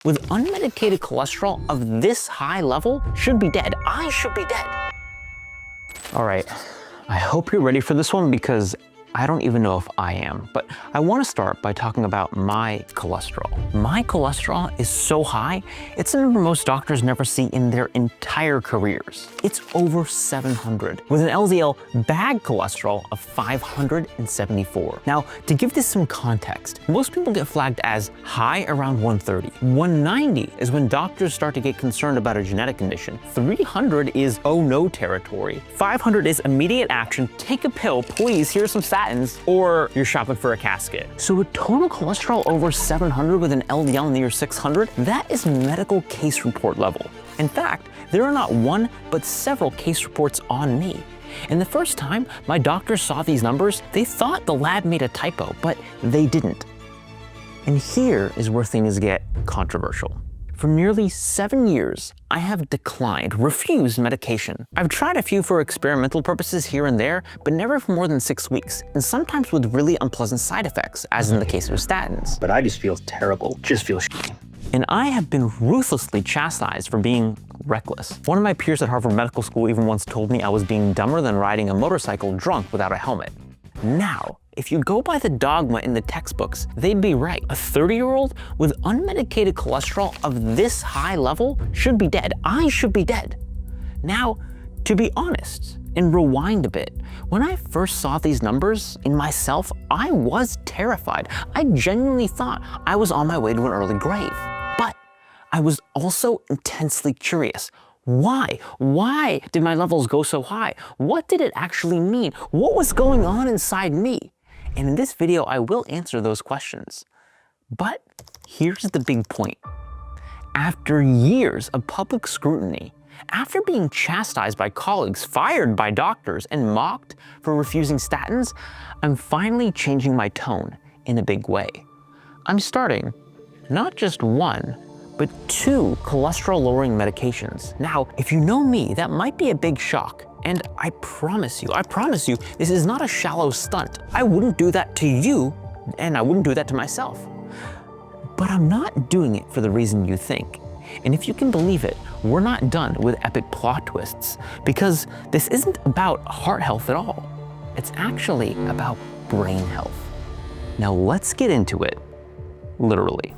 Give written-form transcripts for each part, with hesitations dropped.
with unmedicated cholesterol of this high level should be dead. I should be dead. All right, I hope you're ready for this one because I don't even know if I am, but I want to start by talking about my cholesterol. My cholesterol is so high, it's a number most doctors never see in their entire careers. It's over 700, with an LDL bad cholesterol of 574. Now, to give this some context, most people get flagged as high around 130. 190 is when doctors start to get concerned about a genetic condition. 300 is oh no territory. 500 is immediate action, take a pill, please, here's some statins, or you're shopping for a casket. So a total cholesterol over 700 with an LDL near 600, that is medical case report level. In fact, there are not one, but several case reports on me. And the first time my doctor saw these numbers, they thought the lab made a typo, but they didn't. And here is where things get controversial. For nearly 7 years, I have refused medication. I've tried a few for experimental purposes here and there, but never for more than 6 weeks, and sometimes with really unpleasant side effects, as in the case of statins. But I just feel terrible, just feel shitty. And I have been ruthlessly chastised for being reckless. One of my peers at Harvard Medical School even once told me I was being dumber than riding a motorcycle drunk without a helmet. Now, if you go by the dogma in the textbooks, they'd be right. A 30-year-old with unmedicated cholesterol of this high level should be dead. I should be dead. Now, to be honest, and rewind a bit, when I first saw these numbers in myself, I was terrified. I genuinely thought I was on my way to an early grave. But I was also intensely curious. Why? Why did my levels go so high? What did it actually mean? What was going on inside me? And in this video, I will answer those questions. But here's the big point. After years of public scrutiny, after being chastised by colleagues, fired by doctors, and mocked for refusing statins, I'm finally changing my tone in a big way. I'm starting not just one, but 2 cholesterol-lowering medications. Now, if you know me, that might be a big shock. And I promise you, this is not a shallow stunt. I wouldn't do that to you, and I wouldn't do that to myself. But I'm not doing it for the reason you think. And if you can believe it, we're not done with epic plot twists, because this isn't about heart health at all. It's actually about brain health. Now let's get into it, literally.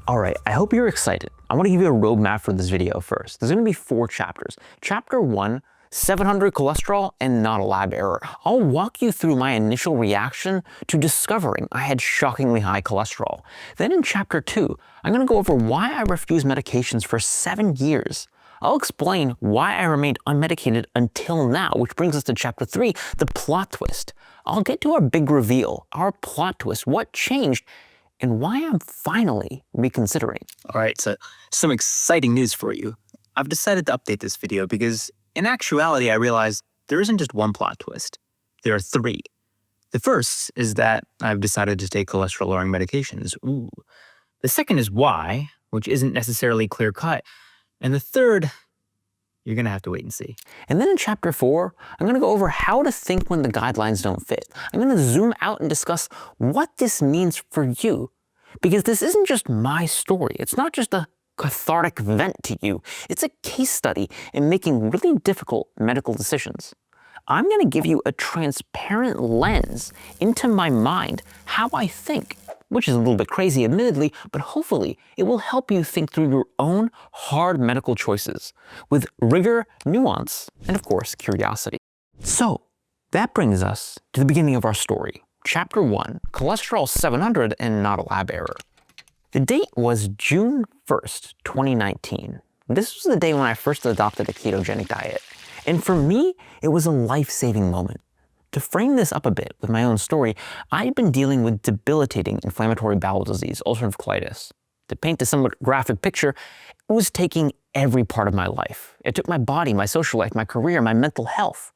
All right, I hope you're excited. I want to give you a roadmap for this video first. There's going to be 4 chapters. Chapter 1, 700 cholesterol and not a lab error. I'll walk you through my initial reaction to discovering I had shockingly high cholesterol. Then in chapter 2, I'm going to go over why I refused medications for 7 years. I'll explain why I remained unmedicated until now, which brings us to chapter 3, the plot twist. I'll get to our big reveal, our plot twist, what changed, and why I'm finally reconsidering. All right, so some exciting news for you. I've decided to update this video because in actuality, I realized there isn't just one plot twist. There are 3. The first is that I've decided to take cholesterol-lowering medications. Ooh. The second is why, which isn't necessarily clear-cut. And the third, you're gonna have to wait and see. And then in chapter 4, I'm gonna go over how to think when the guidelines don't fit. I'm gonna zoom out and discuss what this means for you. Because this isn't just my story. It's not just a cathartic vent to you. It's a case study in making really difficult medical decisions. I'm gonna give you a transparent lens into my mind, how I think, which is a little bit crazy admittedly, but hopefully it will help you think through your own hard medical choices with rigor, nuance, and of course, curiosity. So that brings us to the beginning of our story. Chapter 1, cholesterol 700 and not a lab error. The date was June 1st, 2019. This was the day when I first adopted a ketogenic diet. And for me, it was a life-saving moment. To frame this up a bit with my own story, I'd been dealing with debilitating inflammatory bowel disease, ulcerative colitis. To paint a somewhat graphic picture, it was taking every part of my life. It took my body, my social life, my career, my mental health.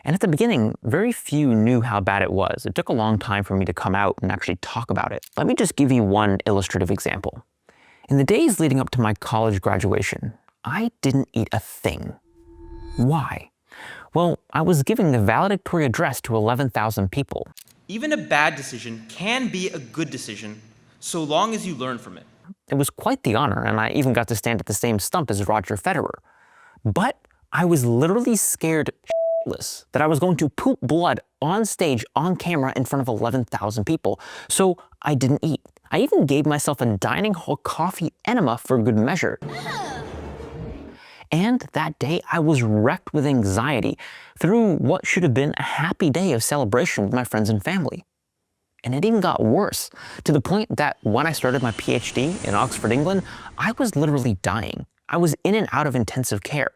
And at the beginning, very few knew how bad it was. It took a long time for me to come out and actually talk about it. Let me just give you one illustrative example. In the days leading up to my college graduation, I didn't eat a thing. Why? Well, I was giving the valedictory address to 11,000 people. Even a bad decision can be a good decision, so long as you learn from it. It was quite the honor, and I even got to stand at the same stump as Roger Federer. But I was literally scared shitless that I was going to poop blood on stage, on camera, in front of 11,000 people. So I didn't eat. I even gave myself a dining hall coffee enema for good measure. And that day, I was wrecked with anxiety through what should have been a happy day of celebration with my friends and family. And it even got worse, to the point that when I started my PhD in Oxford, England, I was literally dying. I was in and out of intensive care.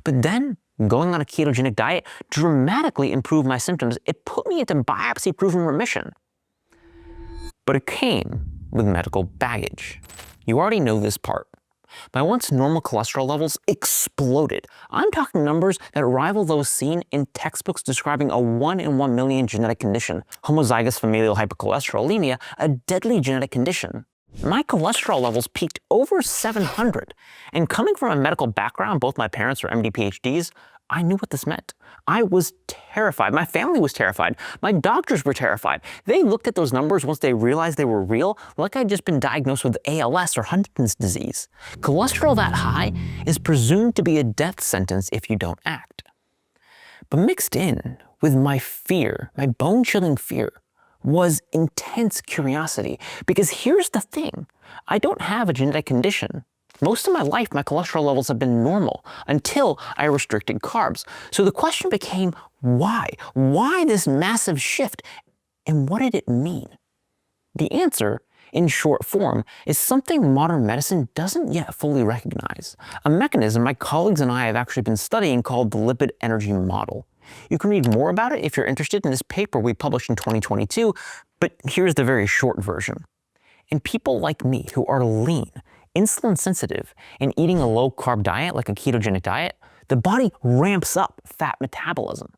But then, going on a ketogenic diet dramatically improved my symptoms. It put me into biopsy-proven remission. But it came with medical baggage. You already know this part. My once normal cholesterol levels exploded. I'm talking numbers that rival those seen in textbooks describing a 1 in 1 million genetic condition, homozygous familial hypercholesterolemia, a deadly genetic condition. My cholesterol levels peaked over 700, and coming from a medical background, both my parents are MD PhDs, I knew what this meant. I was terrified. My family was terrified. My doctors were terrified. They looked at those numbers once they realized they were real, like I'd just been diagnosed with ALS or Huntington's disease. Cholesterol that high is presumed to be a death sentence if you don't act. But mixed in with my fear, my bone-chilling fear, was intense curiosity. Because here's the thing, I don't have a genetic condition. Most of my life, my cholesterol levels have been normal until I restricted carbs. So the question became, why? Why this massive shift? And what did it mean? The answer, in short form, is something modern medicine doesn't yet fully recognize. A mechanism my colleagues and I have actually been studying called the lipid energy model. You can read more about it if you're interested in this paper we published in 2022, but here's the very short version. In people like me who are lean, insulin sensitive, and eating a low-carb diet like a ketogenic diet, the body ramps up fat metabolism.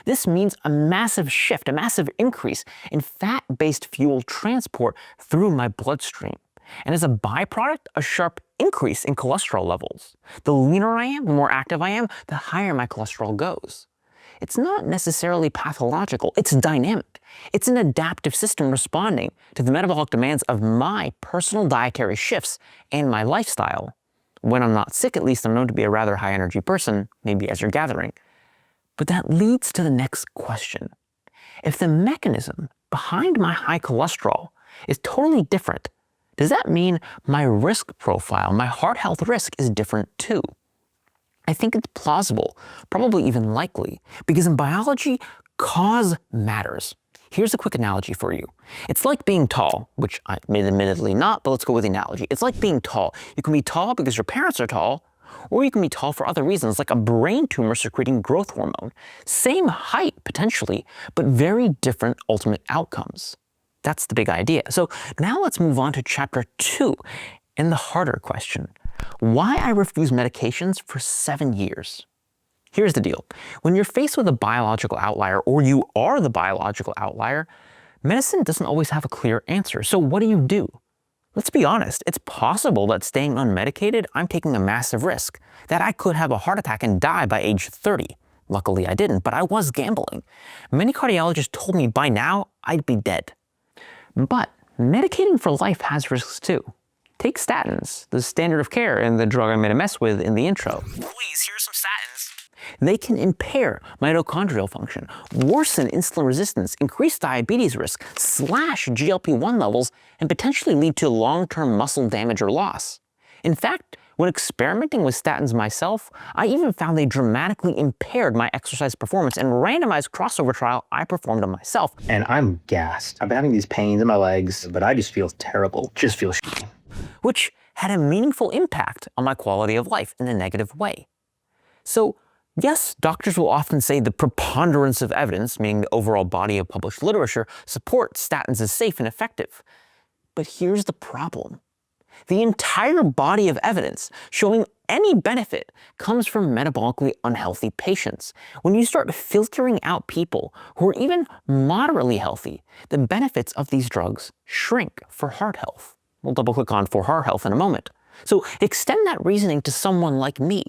This means a massive shift, a massive increase in fat-based fuel transport through my bloodstream. And as a byproduct, a sharp increase in cholesterol levels. The leaner I am, the more active I am, the higher my cholesterol goes. It's not necessarily pathological, it's dynamic. It's an adaptive system responding to the metabolic demands of my personal dietary shifts and my lifestyle. When I'm not sick, at least I'm known to be a rather high energy person, maybe as you're gathering. But that leads to the next question. If the mechanism behind my high cholesterol is totally different, does that mean my risk profile, my heart health risk is different too? I think it's plausible, probably even likely, because in biology, cause matters. Here's a quick analogy for you. It's like being tall, which I'm admittedly not, but let's go with the analogy. It's like being tall. You can be tall because your parents are tall, or you can be tall for other reasons, like a brain tumor secreting growth hormone. Same height, potentially, but very different ultimate outcomes. That's the big idea. So now let's move on to chapter 2 and the harder question. Why I refused medications for 7 years. Here's the deal. When you're faced with a biological outlier, or you are the biological outlier, medicine doesn't always have a clear answer. So what do? Let's be honest, it's possible that staying unmedicated, I'm taking a massive risk, that I could have a heart attack and die by age 30. Luckily I didn't, but I was gambling. Many cardiologists told me by now I'd be dead. But medicating for life has risks too. Take statins, the standard of care and the drug I made a mess with in the intro. Please, here's some statins. They can impair mitochondrial function, worsen insulin resistance, increase diabetes risk, slash GLP-1 levels, and potentially lead to long-term muscle damage or loss. In fact, when experimenting with statins myself, I even found they dramatically impaired my exercise performance in a randomized crossover trial I performed on myself. And I'm gassed. I've been having these pains in my legs, but I just feel terrible. Just feel shitty. Which had a meaningful impact on my quality of life in a negative way. So, yes, doctors will often say the preponderance of evidence, meaning the overall body of published literature, supports statins as safe and effective. But here's the problem. The entire body of evidence showing any benefit comes from metabolically unhealthy patients. When you start filtering out people who are even moderately healthy, the benefits of these drugs shrink for heart health. We'll double click on for heart health in a moment. So extend that reasoning to someone like me.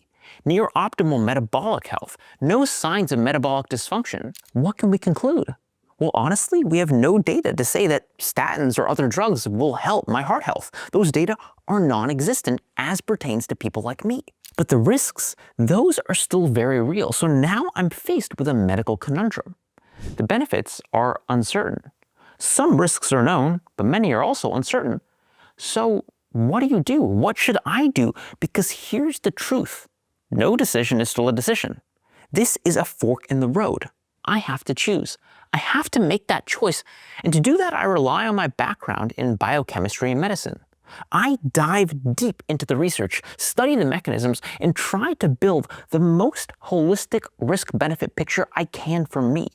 Near optimal metabolic health, no signs of metabolic dysfunction. What can we conclude? Well, honestly, we have no data to say that statins or other drugs will help my heart health. Those data are non-existent as pertains to people like me. But the risks, those are still very real. So now I'm faced with a medical conundrum. The benefits are uncertain. Some risks are known, but many are also uncertain. So what do? What should I do? Because here's the truth. No decision is still a decision. This is a fork in the road. I have to choose. I have to make that choice. And to do that, I rely on my background in biochemistry and medicine. I dive deep into the research, study the mechanisms, and try to build the most holistic risk-benefit picture I can for me.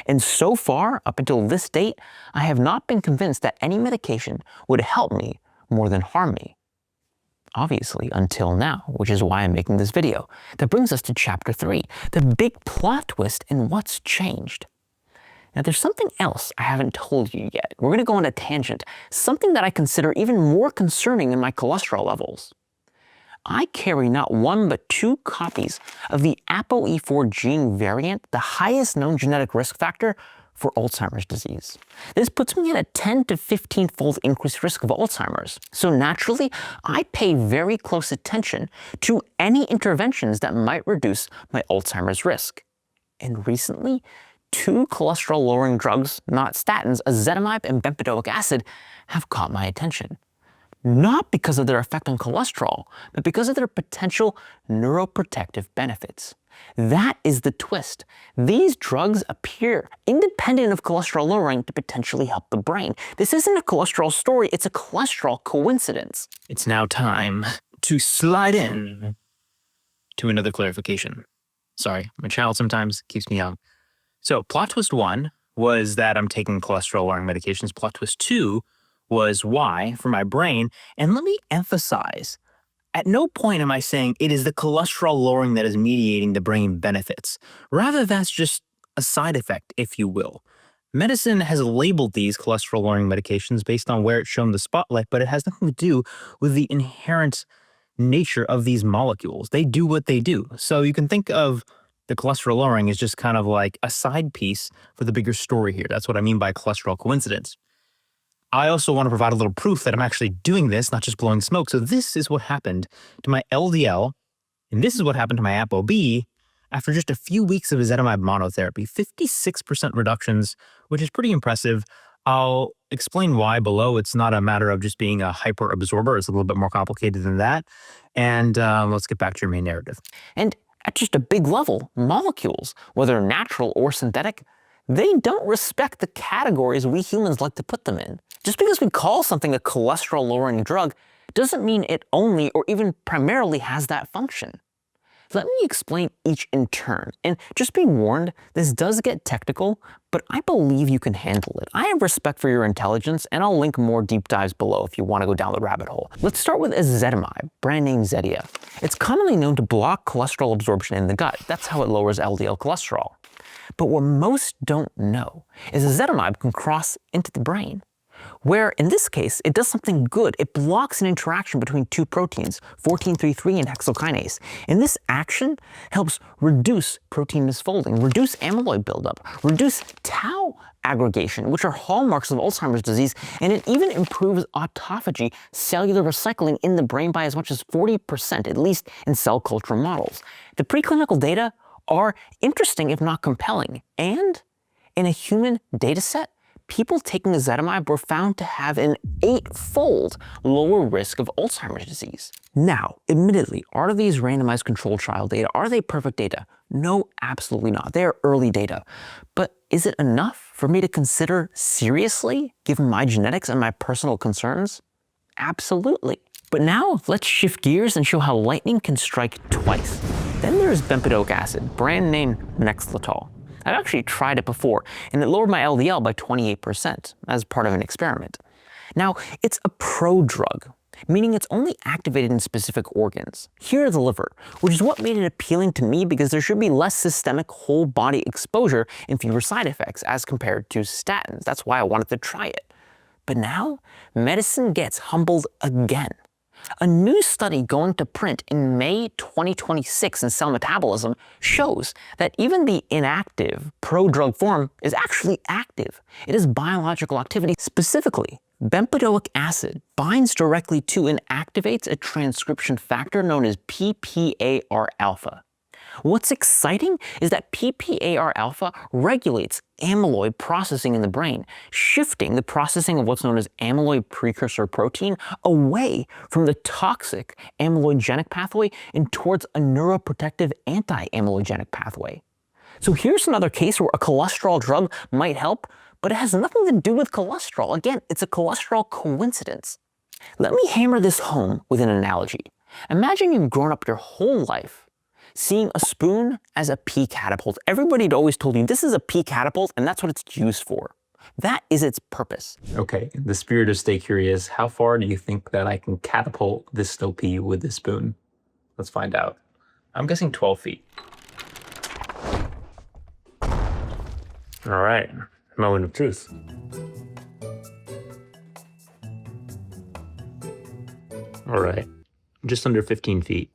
And so far, up until this date, I have not been convinced that any medication would help me more than harm me. Obviously, until now, which is why I'm making this video. That brings us to chapter 3, the big plot twist in what's changed. Now, there's something else I haven't told you yet. We're going to go on a tangent, something that I consider even more concerning than my cholesterol levels. I carry not one but 2 copies of the ApoE4 gene variant, the highest known genetic risk factor for Alzheimer's disease. This puts me at a 10 to 15-fold increased risk of Alzheimer's. So naturally, I pay very close attention to any interventions that might reduce my Alzheimer's risk. And recently, 2 cholesterol-lowering drugs, not statins, ezetimibe and bempedoic acid, have caught my attention. Not because of their effect on cholesterol, but because of their potential neuroprotective benefits. That is the twist. These drugs appear independent of cholesterol lowering to potentially help the brain. This isn't a cholesterol story, it's a cholesterol coincidence. It's now time to slide in to another clarification. Sorry, my child sometimes keeps me young. So plot twist 1 was that I'm taking cholesterol-lowering medications. Plot twist 2 was why for my brain. And let me emphasize, at no point am I saying it is the cholesterol lowering that is mediating the brain benefits. Rather, that's just a side effect, if you will. Medicine has labeled these cholesterol-lowering medications based on where it's shown the spotlight, but it has nothing to do with the inherent nature of these molecules. They do what they do. So you can think of the cholesterol lowering as just kind of like a side piece for the bigger story here. That's what I mean by cholesterol coincidence. I also want to provide a little proof that I'm actually doing this, not just blowing smoke. So this is what happened to my LDL, and this is what happened to my ApoB after just a few weeks of ezetimibe monotherapy. 56% reductions, which is pretty impressive. I'll explain why below. It's not a matter of just being a hyper absorber. It's a little bit more complicated than that. And let's get back to your main narrative. And at just a big level, molecules, whether natural or synthetic, they don't respect the categories we humans like to put them in. Just because we call something a cholesterol-lowering drug doesn't mean it only or even primarily has that function. Let me explain each in turn, and just be warned, this does get technical, but I believe you can handle it. I have respect for your intelligence, and I'll link more deep dives below if you want to go down the rabbit hole. Let's start with ezetimibe, brand name Zetia. It's commonly known to block cholesterol absorption in the gut. That's how it lowers LDL cholesterol. But what most don't know is ezetimibe can cross into the brain, where in this case, it does something good. It blocks an interaction between 2 proteins, 14-3-3 and hexokinase. And this action helps reduce protein misfolding, reduce amyloid buildup, reduce tau aggregation, which are hallmarks of Alzheimer's disease, and it even improves autophagy, cellular recycling in the brain by as much as 40%, at least in cell culture models. The preclinical data are interesting if not compelling, and in a human data set, people taking ezetimibe were found to have an 8-fold lower risk of Alzheimer's disease. Now, admittedly, are these randomized controlled trial data, are they perfect data? No, absolutely not. They are early data. But is it enough for me to consider seriously, given my genetics and my personal concerns? Absolutely. But now, let's shift gears and show how lightning can strike twice. Then there's bempedoic acid, brand name Nexletol. I've actually tried it before, and it lowered my LDL by 28% as part of an experiment. Now, it's a prodrug, meaning it's only activated in specific organs. Here the liver, which is what made it appealing to me because there should be less systemic whole body exposure and fewer side effects as compared to statins. That's why I wanted to try it. But now, medicine gets humbled again. A new study going to print in May 2026 in Cell Metabolism shows that even the inactive pro-drug form is actually active. It has biological activity. Specifically, bempedoic acid binds directly to and activates a transcription factor known as PPAR-alpha. What's exciting is that PPAR-alpha regulates amyloid processing in the brain, shifting the processing of what's known as amyloid precursor protein away from the toxic amyloidogenic pathway and towards a neuroprotective anti-amyloidogenic pathway. So here's another case where a cholesterol drug might help, but it has nothing to do with cholesterol. Again, it's a cholesterol coincidence. Let me hammer this home with an analogy. Imagine you've grown up your whole life seeing a spoon as a pea catapult. Everybody had always told you this is a pea catapult and that's what it's used for. That is its purpose. Okay, in the spirit of stay curious, how far do you think that I can catapult this snow pea with this spoon? Let's find out. I'm guessing 12 feet. All right, moment of truth. All right, just under 15 feet.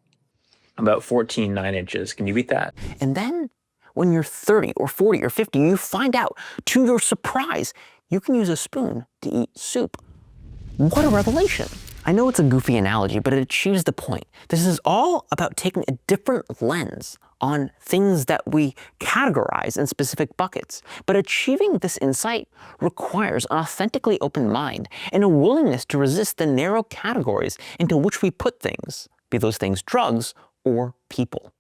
About 14, 9 inches. Can you beat that? And then when you're 30 or 40 or 50, you find out, to your surprise, you can use a spoon to eat soup. What a revelation. I know it's a goofy analogy, but it achieves the point. This is all about taking a different lens on things that we categorize in specific buckets. But achieving this insight requires an authentically open mind and a willingness to resist the narrow categories into which we put things, be those things drugs or people.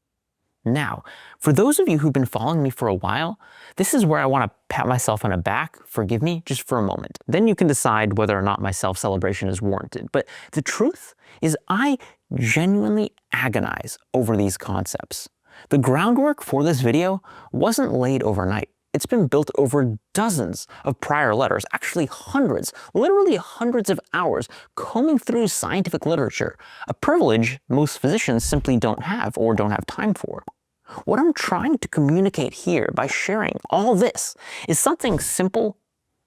Now, for those of you who've been following me for a while, this is where I want to pat myself on the back, forgive me, just for a moment. Then you can decide whether or not my self-celebration is warranted. But the truth is I genuinely agonize over these concepts. The groundwork for this video wasn't laid overnight. It's been built over dozens of prior letters, actually hundreds, literally hundreds of hours combing through scientific literature, a privilege most physicians simply don't have or don't have time for. What I'm trying to communicate here by sharing all this is something simple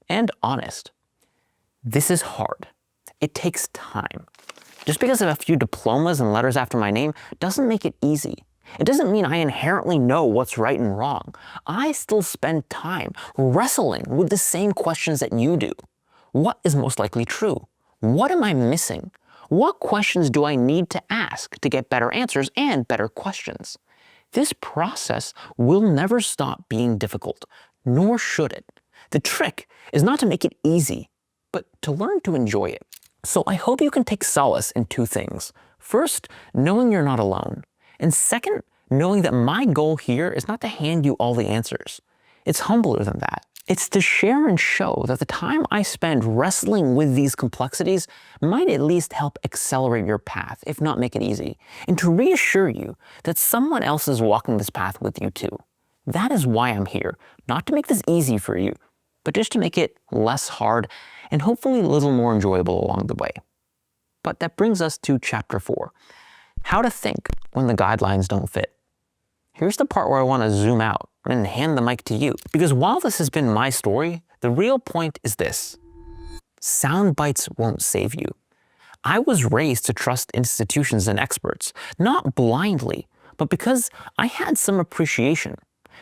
and honest. This is hard. It takes time. Just because I have a few diplomas and letters after my name doesn't make it easy. It doesn't mean I inherently know what's right and wrong. I still spend time wrestling with the same questions that you do. What is most likely true? What am I missing? What questions do I need to ask to get better answers and better questions? This process will never stop being difficult, nor should it. The trick is not to make it easy, but to learn to enjoy it. So I hope you can take solace in two things. First, knowing you're not alone. And second, knowing that my goal here is not to hand you all the answers. It's humbler than that. It's to share and show that the time I spend wrestling with these complexities might at least help accelerate your path, if not make it easy, and to reassure you that someone else is walking this path with you too. That is why I'm here, not to make this easy for you, but just to make it less hard and hopefully a little more enjoyable along the way. But that brings us to chapter 4. How to think when the guidelines don't fit. Here's the part where I want to zoom out and hand the mic to you. Because while this has been my story, the real point is this. Sound bites won't save you. I was raised to trust institutions and experts, not blindly, but because I had some appreciation.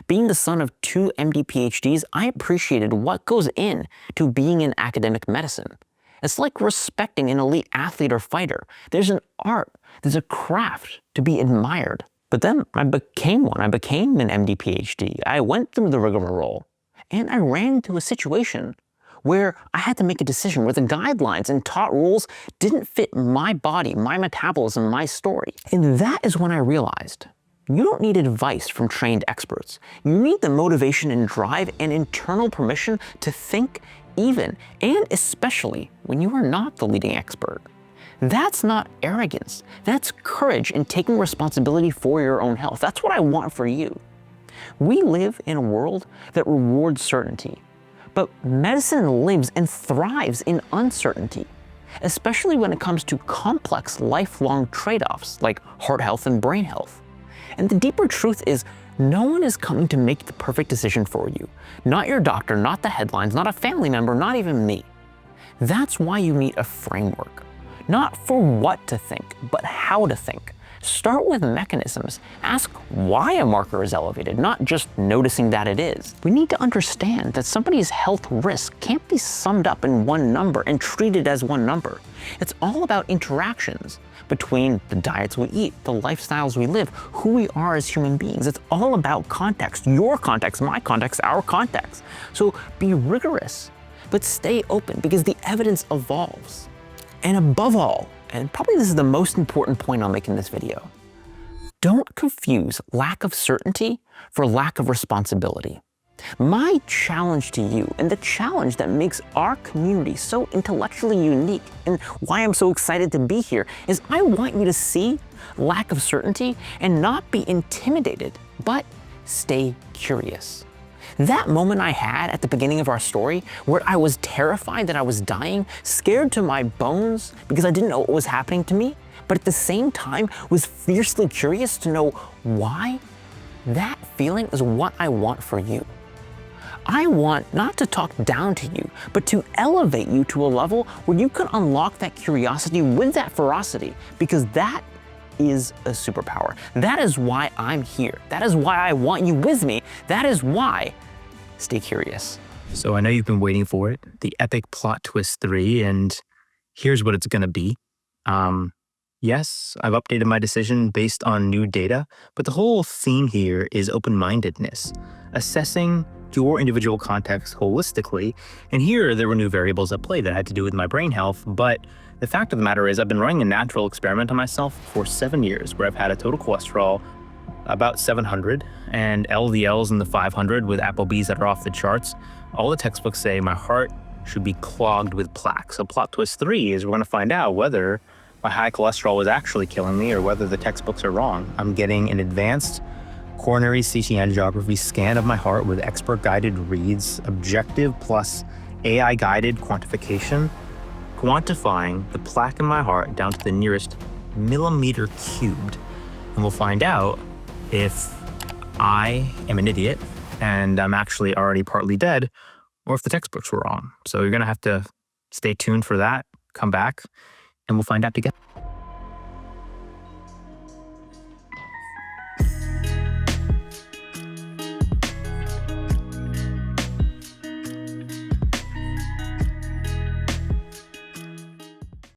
Being the son of 2 MD PhDs, I appreciated what goes into being in academic medicine. It's like respecting an elite athlete or fighter. There's an art, there's a craft to be admired. But then I became one. I became an MD PhD. I went through the rigmarole, and I ran into a situation where I had to make a decision where the guidelines and taught rules didn't fit my body, my metabolism, my story. And that is when I realized you don't need advice from trained experts. You need the motivation and drive and internal permission to think even and especially when you are not the leading expert. That's not arrogance. That's courage in taking responsibility for your own health. That's what I want for you. We live in a world that rewards certainty, but medicine lives and thrives in uncertainty, especially when it comes to complex lifelong trade-offs like heart health and brain health. And the deeper truth is, no one is coming to make the perfect decision for you. Not your doctor, not the headlines, not a family member, not even me. That's why you need a framework. Not for what to think, but how to think. Start with mechanisms. Ask why a marker is elevated, not just noticing that it is. We need to understand that somebody's health risk can't be summed up in one number and treated as one number. It's all about interactions between the diets we eat, the lifestyles we live, who we are as human beings. It's all about context, your context, my context, our context. So be rigorous, but stay open because the evidence evolves. And above all, and probably this is the most important point I'll make in this video, don't confuse lack of certainty for lack of responsibility. My challenge to you, and the challenge that makes our community so intellectually unique and why I'm so excited to be here, is I want you to see lack of certainty and not be intimidated, but stay curious. That moment I had at the beginning of our story, where I was terrified that I was dying, scared to my bones because I didn't know what was happening to me, but at the same time was fiercely curious to know why, that feeling is what I want for you. I want not to talk down to you, but to elevate you to a level where you can unlock that curiosity with that ferocity, because that is a superpower. That is why I'm here. That is why I want you with me. That is why. Stay curious. So I know you've been waiting for it, the epic plot twist 3, and here's what it's going to be. Yes, I've updated my decision based on new data, but the whole theme here is open-mindedness, assessing your individual context holistically. And here there were new variables at play that had to do with my brain health, but the fact of the matter is I've been running a natural experiment on myself for 7 years, where I've had a total cholesterol about 700 and LDLs in the 500 with ApoBs that are off the charts. All the textbooks say my heart should be clogged with plaque. So plot twist 3 is we're going to find out whether my high cholesterol was actually killing me or whether the textbooks are wrong. I'm getting an advanced coronary CT angiography scan of my heart with expert-guided reads, objective plus AI-guided quantification, quantifying the plaque in my heart down to the nearest millimeter cubed. And we'll find out if I am an idiot and I'm actually already partly dead, or if the textbooks were wrong. So you're gonna have to stay tuned for that, come back, and we'll find out together.